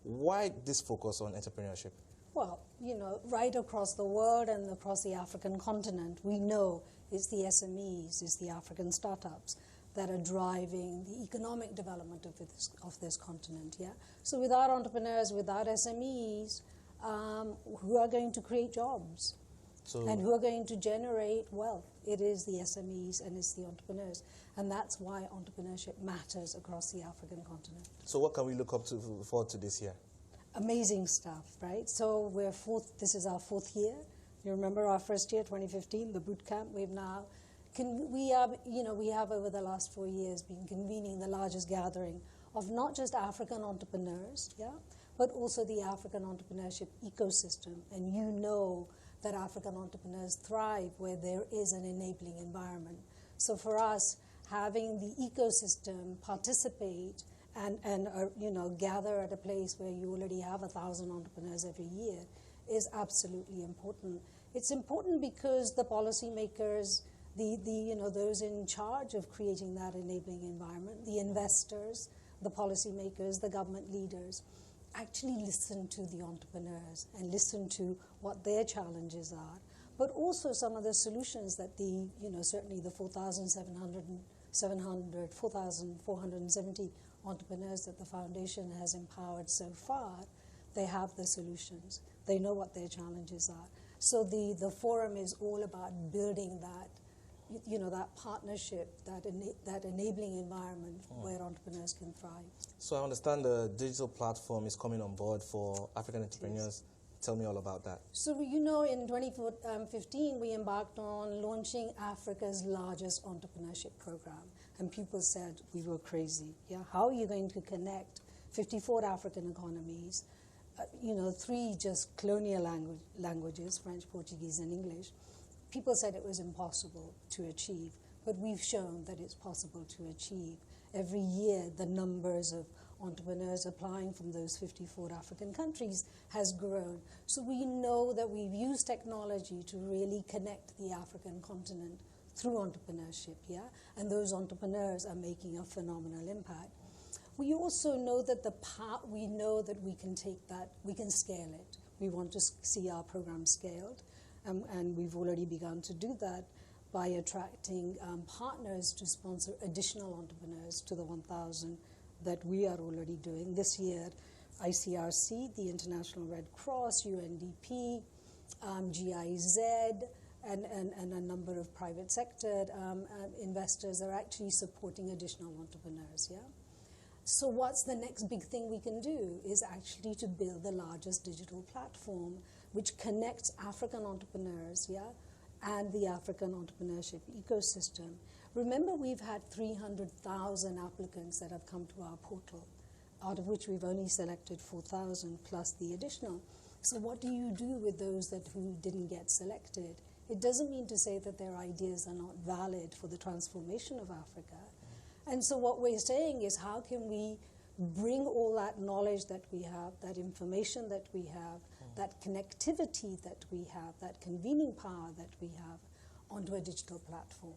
Why this focus on entrepreneurship? Well, right across the world and across the African continent, we know it's the SMEs, it's the African startups that are driving the economic development of this continent, yeah? So without entrepreneurs, without SMEs, who are going to create jobs? And who are going to generate wealth? It is the SMEs and it's the entrepreneurs. And that's why entrepreneurship matters across the African continent. So what can we look forward to this year? Amazing stuff, right? So this is our 4th year. You remember our first year, 2015, the boot camp. We have over the last 4 years been convening the largest gathering of not just African entrepreneurs, yeah, but also the African entrepreneurship ecosystem. And you know that African entrepreneurs thrive where there is an enabling environment. So for us, having the ecosystem participate and gather at a place where you already have 1,000 entrepreneurs every year is absolutely important. It's important because the policymakers, those in charge of creating that enabling environment, the investors, the policymakers, the government leaders, actually listen to the entrepreneurs and listen to what their challenges are, but also some of the solutions that certainly the 4,470 entrepreneurs that the foundation has empowered so far, they have the solutions. They know what their challenges are. So the forum is all about building that, that partnership, that enabling environment where entrepreneurs can thrive. So I understand the digital platform is coming on board for African entrepreneurs. Yes. Tell me all about that. So in 2015, we embarked on launching Africa's largest entrepreneurship program. And people said we were crazy. Yeah, how are you going to connect 54 African economies, 3 just colonial languages, French, Portuguese, and English? People said it was impossible to achieve, but we've shown that it's possible to achieve. Every year, the numbers of entrepreneurs applying from those 54 African countries has grown. So we know that we've used technology to really connect the African continent through entrepreneurship, yeah? And those entrepreneurs are making a phenomenal impact. We also know that we know that we can take that, we can scale it. We want to see our program scaled. And we've already begun to do that by attracting partners to sponsor additional entrepreneurs to the 1,000 that we are already doing. This year, ICRC, the International Red Cross, UNDP, GIZ, and a number of private sector investors are actually supporting additional entrepreneurs, yeah? So what's the next big thing we can do is actually to build the largest digital platform which connects African entrepreneurs, yeah, and the African entrepreneurship ecosystem. Remember, we've had 300,000 applicants that have come to our portal, out of which we've only selected 4,000 plus the additional. So what do you do with those who didn't get selected? It doesn't mean to say that their ideas are not valid for the transformation of Africa. And so what we're saying is, how can we bring all that knowledge that we have, that information that we have, that connectivity that we have, that convening power that we have onto a digital platform,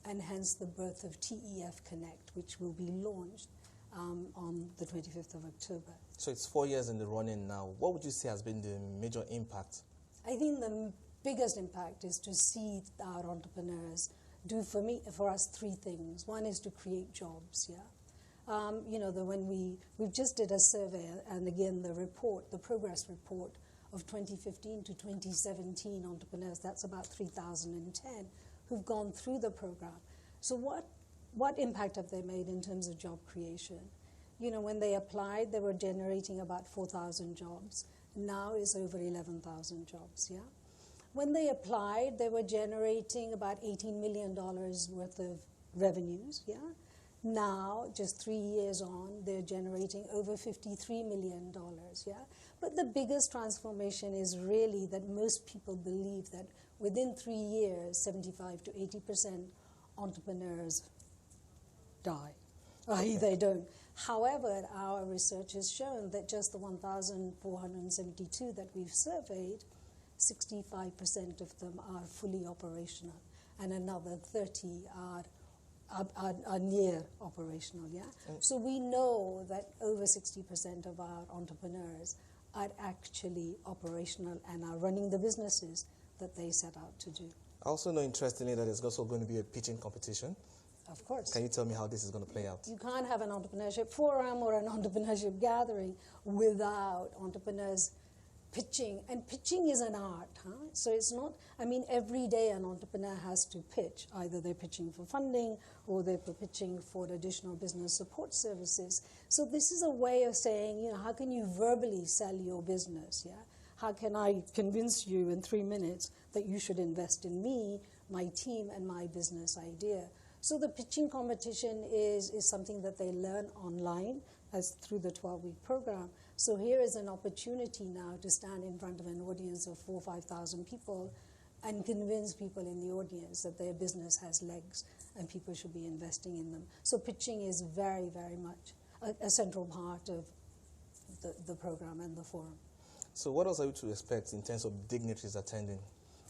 and hence the birth of TEF Connect, which will be launched on the 25th of October. So it's 4 years in the running now. What would you say has been the major impact? I think the biggest impact is to see our entrepreneurs do, for us, 3 things. One is to create jobs, yeah. We just did a survey, and again, the progress report of 2015 to 2017 entrepreneurs, that's about 3,010 who've gone through the program. So what impact have they made in terms of job creation? When they applied, they were generating about 4,000 jobs. Now it's over 11,000 jobs, yeah? When they applied, they were generating about $18 million worth of revenues, yeah? Now, just 3 years on, they're generating over $53 million, yeah? But the biggest transformation is really that most people believe that within 3 years, 75 to 80% entrepreneurs die. They don't. However, our research has shown that just the 1,472 that we've surveyed, 65% of them are fully operational, and another 30 are are near operational, yeah? So we know that over 60% of our entrepreneurs are actually operational and are running the businesses that they set out to do. I also know, interestingly, that there's also going to be a pitching competition. Of course. Can you tell me how this is going to play out? You can't have an entrepreneurship forum or an entrepreneurship gathering without entrepreneurs pitching. And pitching is an art, huh? So it's not, I mean, every day an entrepreneur has to pitch. Either they're pitching for funding or they're pitching for additional business support services. So this is a way of saying, you know, how can you verbally sell your business, yeah? How can I convince you in 3 minutes that you should invest in me, my team, and my business idea? So the pitching competition is something that they learn online as through the 12-week program. So here is an opportunity now to stand in front of an audience of 4,000 or 5,000 people and convince people in the audience that their business has legs and people should be investing in them. So pitching is very, very much a central part of the program and the forum. So what else are you to expect in terms of dignitaries attending?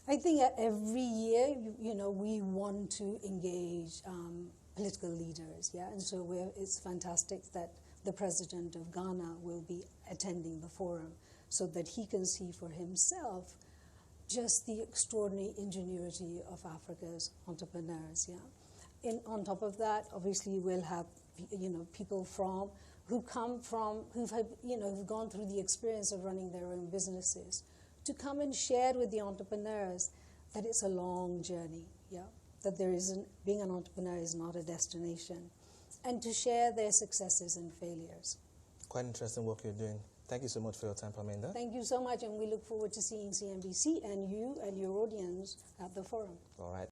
I think every year, you know, we want to engage political leaders, yeah, and so it's fantastic that the president of Ghana will be attending the forum so that he can see for himself just the extraordinary ingenuity of Africa's entrepreneurs, yeah. On top of that, obviously, we'll have, you know, people who've gone through the experience of running their own businesses, to come and share with the entrepreneurs that it's a long journey, yeah, that being an entrepreneur is not a destination, and to share their successes and failures. Quite interesting work you're doing. Thank you so much for your time, Parminder. Thank you so much, and we look forward to seeing CNBC and you and your audience at the forum. All right.